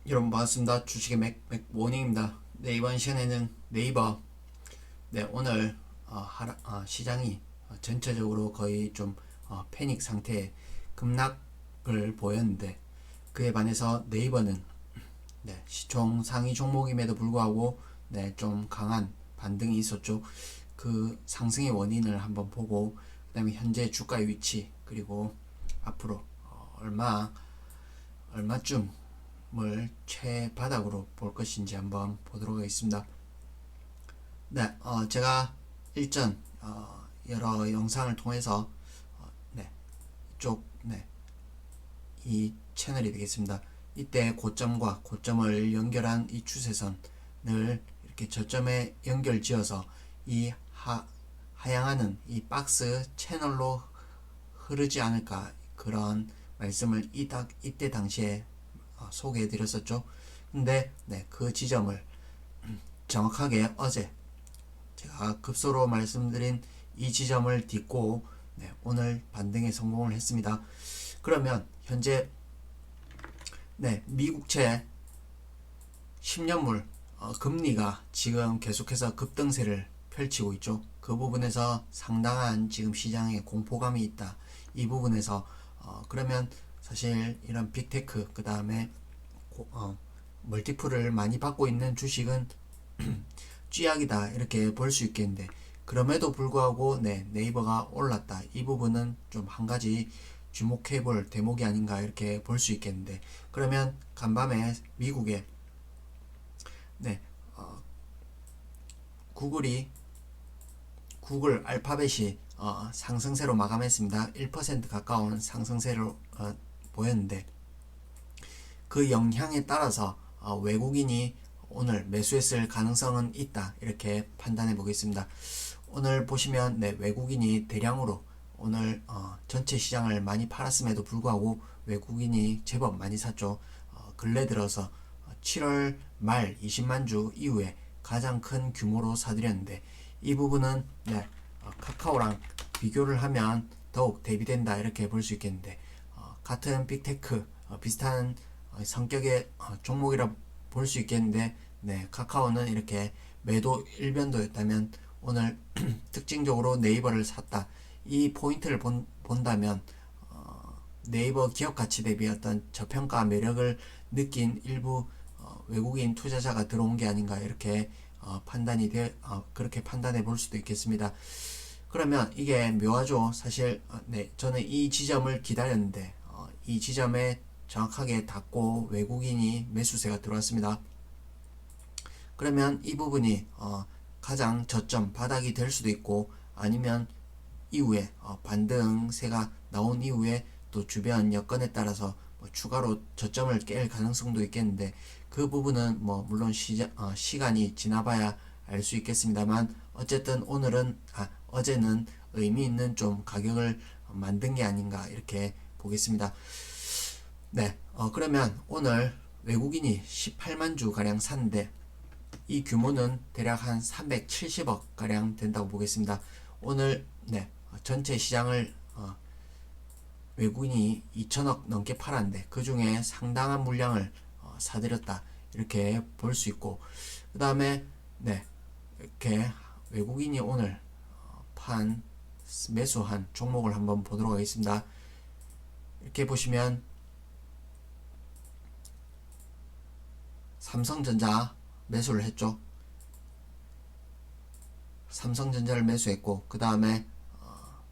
여러분 반갑습니다. 주식의 맥모닝입니다. 네, 이번 시간에는 네이버 오늘 시장이 전체적으로 거의 좀 패닉 상태의 급락을 보였는데 그에 반해서 네이버는 시총 상위 종목임에도 불구하고 좀 강한 반등이 있었죠. 그 상승의 원인을 한번 보고 그다음에 현재 주가의 위치 그리고 앞으로 얼마쯤 을 최바닥으로 볼 것인지 한번 보도록 하겠습니다. 제가 일전 여러 영상을 통해서 이쪽 이 채널이 되겠습니다. 이때 고점과 고점을 연결한 이 추세선을 이렇게 저점에 연결지어서 이 하향하는 이 박스 채널로 흐르지 않을까 그런 말씀을 이때 당시에 소개해 드렸었죠. 근데 그 지점을 정확하게 어제 제가 급소로 말씀드린 이 지점을 딛고 오늘 반등에 성공을 했습니다. 그러면 현재 미국채 10년물 금리가 지금 계속해서 급등세를 펼치고 있죠. 그 부분에서 상당한 지금 시장에 공포감이 있다. 이 부분에서 그러면 사실 이런 빅테크 그 다음에 멀티플을 많이 받고 있는 주식은 쥐약이다 이렇게 볼 수 있겠는데 그럼에도 불구하고 네이버가 올랐다. 이 부분은 좀 한 가지 주목해 볼 대목이 아닌가 이렇게 볼 수 있겠는데 그러면 간밤에 미국의 네, 어, 구글 알파벳이 상승세로 마감했습니다. 1% 가까운 상승세로 보였는데 그 영향에 따라서 외국인이 오늘 매수했을 가능성은 있다 이렇게 판단해 보겠습니다. 오늘 보시면 외국인이 대량으로 오늘 전체 시장을 많이 팔았음에도 불구하고 외국인이 제법 많이 샀죠. 근래 들어서 7월 말 20만 주 이후에 가장 큰 규모로 사들였는데 이 부분은 카카오랑 비교를 하면 더욱 대비된다 이렇게 볼 수 있겠는데 같은 빅테크 비슷한 성격의 종목이라 볼 수 있겠는데 카카오는 이렇게 매도 일변도였다면 오늘 특징적으로 네이버를 샀다. 이 포인트를 본다면 네이버 기업 가치 대비 어떤 저평가 매력을 느낀 일부 외국인 투자자가 들어온 게 아닌가 이렇게 그렇게 판단해 볼 수도 있겠습니다. 그러면 이게 묘하죠. 사실 저는 이 지점을 기다렸는데 이 지점에 정확하게 닿고 외국인이 매수세가 들어왔습니다. 그러면 이 부분이 가장 저점 바닥이 될 수도 있고 아니면 이후에 반등세가 나온 이후에 또 주변 여건에 따라서 추가로 저점을 깰 가능성도 있겠는데 그 부분은 물론 시간이 지나봐야 알 수 있겠습니다만 어쨌든 어제는 의미 있는 좀 가격을 만든 게 아닌가 이렇게 보겠습니다. 그러면 오늘 외국인이 18만 주 가량 샀는데 이 규모는 대략 한 370억 가량 된다고 보겠습니다. 오늘 전체 시장을 외국인이 2천억 넘게 팔았는데 그 중에 상당한 물량을 사들였다 이렇게 볼 수 있고 그 다음에 이렇게 외국인이 오늘 매수한 종목을 한번 보도록 하겠습니다. 이렇게 보시면 삼성전자 매수를 했죠. 삼성전자를 매수했고 그 다음에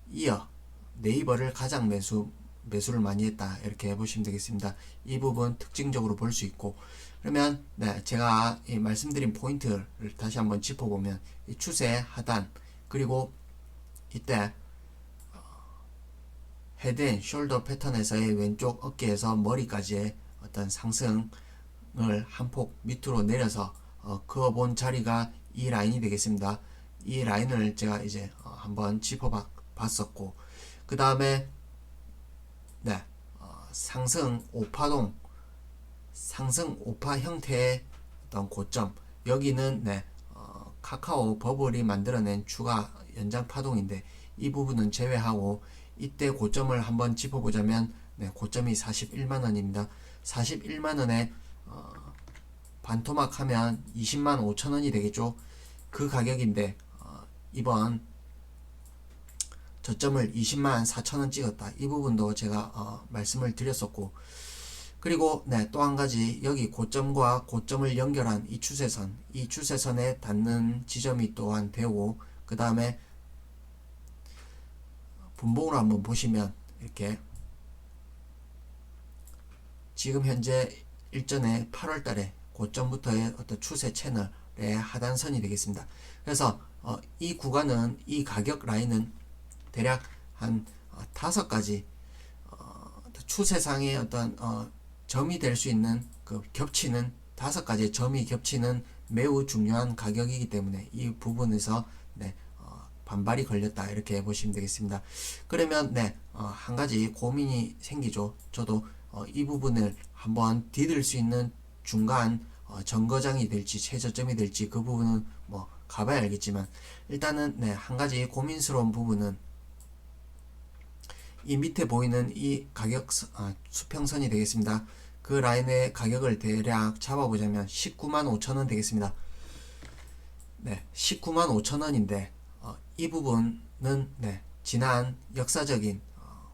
이어 네이버를 가장 매수를 많이 했다 이렇게 보시면 되겠습니다. 이 부분 특징적으로 볼 수 있고 그러면 제가 말씀드린 포인트를 다시 한번 짚어보면 이 추세 하단 그리고 이때 헤드앤숄더 패턴에서의 왼쪽 어깨에서 머리까지의 어떤 상승을 한 폭 밑으로 내려서 그어본 자리가 이 라인이 되겠습니다. 이 라인을 제가 이제 한번 짚어봤었고 그 다음에 상승 5파 형태의 어떤 고점 여기는 카카오 버블이 만들어낸 추가 연장 파동인데 이 부분은 제외하고 이때 고점을 한번 짚어보자면 고점이 41만원입니다. 41만원에 반토막 하면 20만 5천 원이 되겠죠. 그 가격인데 이번 저점을 20만 4천 원 찍었다. 이 부분도 제가 말씀을 드렸었고, 그리고 네, 또 한 가지, 여기 고점과 고점을 연결한 이 추세선, 이 추세선에 닿는 지점이 또한 되고, 그 다음에 분봉으로 한번 보시면 이렇게 지금 현재 일전에 8월 달에 고점부터의 어떤 추세 채널의 하단선이 되겠습니다. 그래서 이 구간은, 이 가격 라인은 대략 한 5가지 추세상의 어떤 점이 될 수 있는, 그 겹치는 5가지의 점이 겹치는 매우 중요한 가격이기 때문에 이 부분에서 네, 반발이 걸렸다, 이렇게 보시면 되겠습니다. 그러면 네, 한 가지 고민이 생기죠. 저도 이 부분을 한번 디딜 수 있는 중간 정거장이 될지 최저점이 될지 그 부분은 뭐 가봐야 알겠지만, 일단은 네, 한 가지 고민스러운 부분은 이 밑에 보이는 이 가격 수평선이 되겠습니다. 그 라인의 가격을 대략 잡아보자면 19만 5천 원 되겠습니다. 네, 19만 5천 원인데 이 부분은 네, 지난 역사적인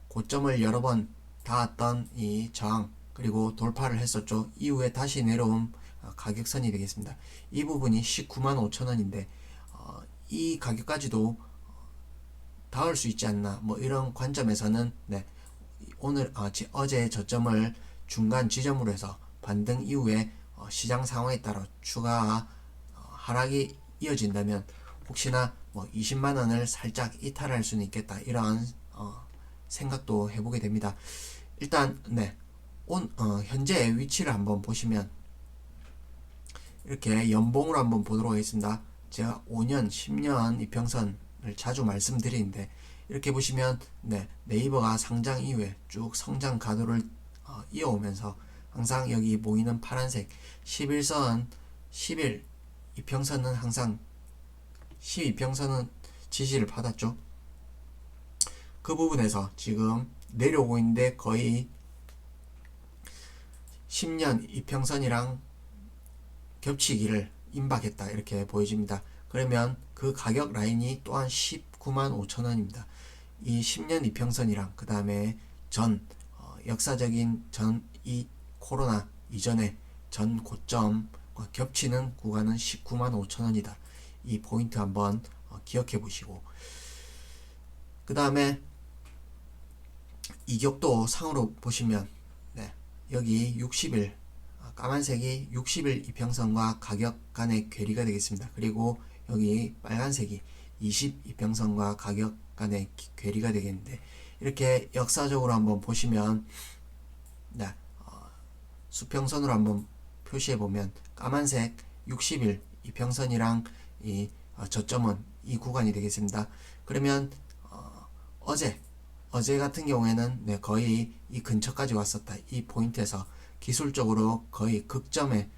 고점을 여러 번 닿았던 이 저항, 그리고 돌파를 했었죠. 이후에 다시 내려온 가격선이 되겠습니다. 이 부분이 19만 5천 원인데 이 가격까지도 닿을 수 있지 않나, 뭐 이런 관점에서는 네, 오늘 어제 저점을 중간 지점으로 해서 반등 이후에 시장 상황에 따라 추가 하락이 이어진다면 혹시나 뭐 20만 원을 살짝 이탈할 수는 있겠다, 이런 생각도 해보게 됩니다. 일단 네, 현재 위치를 한번 보시면 이렇게 연봉으로 한번 보도록 하겠습니다. 제가 5년, 10년 이평선을 자주 말씀드리는데, 이렇게 보시면 네, 네이버가 상장 이후에 쭉 성장 가도를 이어오면서 항상 여기 보이는 파란색 11선, 11 이평선은 항상 12평선은 지지를 받았죠. 그 부분에서 지금 내려오고 있는데 거의 10년 이평선이랑 겹치기를 임박했다, 이렇게 보여집니다. 그러면 그 가격 라인이 또한 19만 5천 원입니다. 이 10년 이평선이랑 그 다음에 역사적인 이 코로나 이전의 전 고점과 겹치는 구간은 19만 5천 원이다. 이 포인트 한번 기억해 보시고, 그 다음에 이격도 상으로 보시면 네, 여기 60일 까만색이 60일 이평선과 가격 간의 괴리가 되겠습니다. 그리고 여기 빨간색이 20 이평선과 가격 간의 괴리가 되겠는데, 이렇게 역사적으로 한번 보시면 네, 수평선으로 한번 표시해 보면 까만색 60일 이평선이랑 이 저점은 이 구간이 되겠습니다. 그러면 어제 같은 경우에는 네, 거의 이 근처까지 왔었다. 이 포인트에서 기술적으로 거의 극점에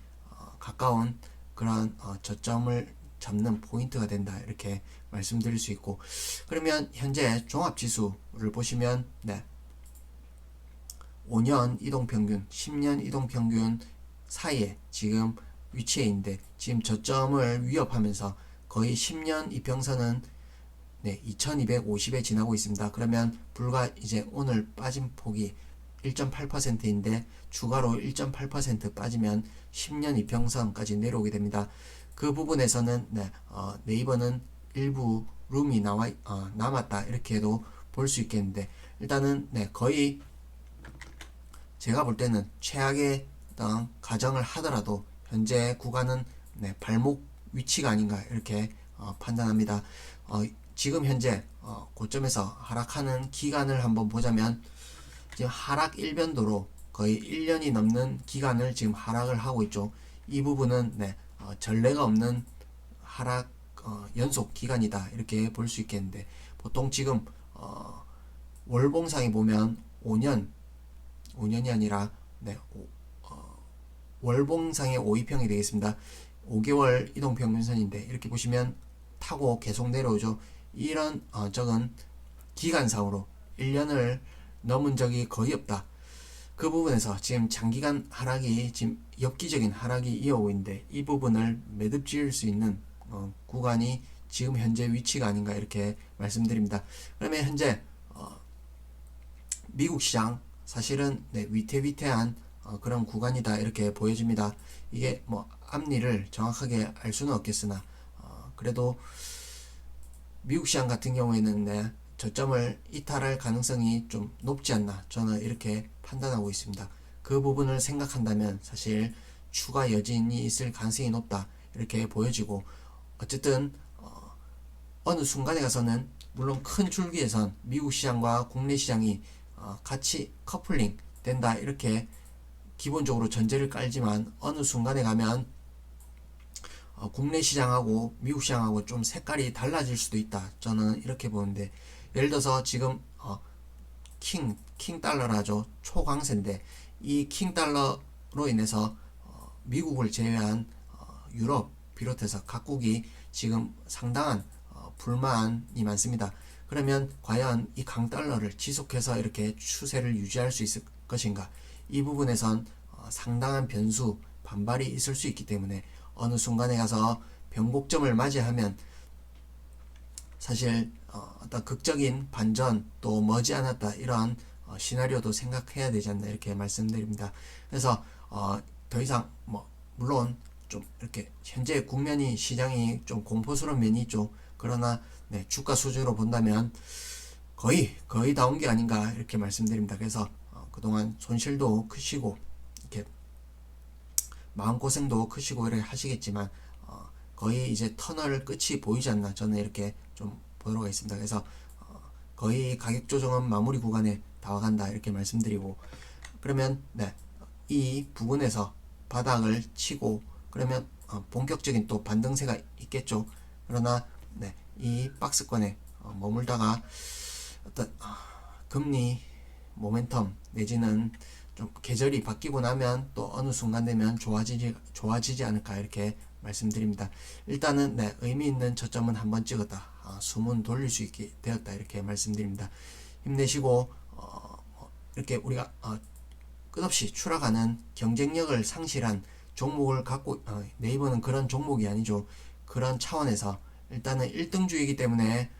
가까운 그런 저점을 잡는 포인트가 된다, 이렇게 말씀드릴 수 있고, 그러면 현재 종합지수를 보시면 네, 5년 이동평균, 10년 이동평균 사이에 지금 위치해 있는데, 지금 저점을 위협하면서 거의 10년 이평선은 네, 2250에 지나고 있습니다. 그러면 불과 이제 오늘 빠진 폭이 1.8%인데 추가로 1.8% 빠지면 10년 이평선까지 내려오게 됩니다. 그 부분에서는 네, 네이버는 일부 룸이 남았다, 이렇게도 볼 수 있겠는데, 일단은 네, 거의 제가 볼 때는 최악의 가정을 하더라도 현재 구간은 네, 발목 위치가 아닌가, 이렇게 판단합니다. 지금 현재 고점에서 하락하는 기간을 한번 보자면 지금 하락 일변도로 거의 1년이 넘는 기간을 지금 하락을 하고 있죠. 이 부분은 네, 전례가 없는 하락 연속 기간이다, 이렇게 볼 수 있겠는데, 보통 지금 월봉상에 보면 5년이 아니라 네, 월봉상의 5이평이 되겠습니다. 5개월 이동평균선인데 이렇게 보시면 타고 계속 내려오죠. 이런 적은 기간상으로 1년을 넘은 적이 거의 없다. 그 부분에서 지금 장기간 하락이 지금 엽기적인 하락이 이어오고 있는데 이 부분을 매듭 지을 수 있는 구간이 지금 현재 위치가 아닌가 이렇게 말씀드립니다. 그러면 현재 미국 시장 사실은 위태위태한 그런 구간이다 이렇게 보여집니다. 이게 뭐 앞니를 정확하게 알 수는 없겠으나 그래도 미국 시장 같은 경우에는 저점을 이탈할 가능성이 좀 높지 않나 저는 이렇게 판단하고 있습니다. 그 부분을 생각한다면 사실 추가 여진이 있을 가능성이 높다 이렇게 보여지고 어쨌든 어느 순간에 가서는 물론 큰 줄기에선 미국 시장과 국내 시장이 같이 커플링 된다 이렇게 기본적으로 전제를 깔지만 어느 순간에 가면 국내 시장하고 미국 시장하고 좀 색깔이 달라질 수도 있다 저는 이렇게 보는데 예를 들어서 지금 킹 달러라죠. 초강세인데 이 킹 달러로 인해서 미국을 제외한 유럽 비롯해서 각국이 지금 상당한 불만이 많습니다. 그러면 과연 이 강달러를 지속해서 이렇게 추세를 유지할 수 있을 것인가? 이 부분에선 상당한 변수, 반발이 있을 수 있기 때문에 어느 순간에 가서 변곡점을 맞이하면 사실 어떤 극적인 반전 또 머지않았다 이런 시나리오도 생각해야 되지 않나 이렇게 말씀드립니다. 그래서 더 이상 뭐 물론 좀 이렇게 현재 국면이 시장이 좀 공포스러운 면이 있죠. 그러나 주가 수준으로 본다면 거의 다 온 게 아닌가 이렇게 말씀드립니다. 그래서 그동안 손실도 크시고 이렇게 마음고생도 크시고 이렇게 하시겠지만 거의 이제 터널 끝이 보이지 않나 저는 이렇게 좀 보도록 하겠습니다. 그래서 거의 가격 조정은 마무리 구간에 다 와간다 이렇게 말씀드리고 그러면 이 부분에서 바닥을 치고 그러면 본격적인 또 반등세가 있겠죠. 그러나 이 박스권에 머물다가 어떤 금리 모멘텀 내지는 좀 계절이 바뀌고 나면 또 어느 순간 되면 좋아지지 않을까 이렇게 말씀드립니다. 일단은 의미 있는 저점은 한번 찍었다. 숨은 돌릴 수 있게 되었다 이렇게 말씀드립니다. 힘내시고 이렇게 우리가 끝없이 추락하는 경쟁력을 상실한 종목을 갖고 네이버는 그런 종목이 아니죠. 그런 차원에서 일단은 1등주이기 때문에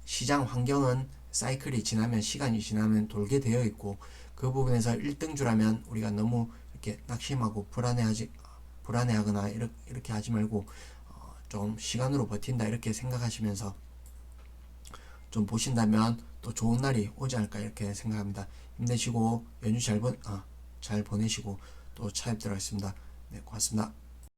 시장 환경은 사이클이 지나면 시간이 지나면 돌게 되어 있고 그 부분에서 1등주라면 우리가 너무 이렇게 낙심하고 불안해하거나 이렇게 하지 말고 좀 시간으로 버틴다 이렇게 생각하시면서 좀 보신다면 또 좋은 날이 오지 않을까 이렇게 생각합니다. 힘내시고 연휴 잘 보내시고 또 차입 들어가겠습니다. 네, 고맙습니다.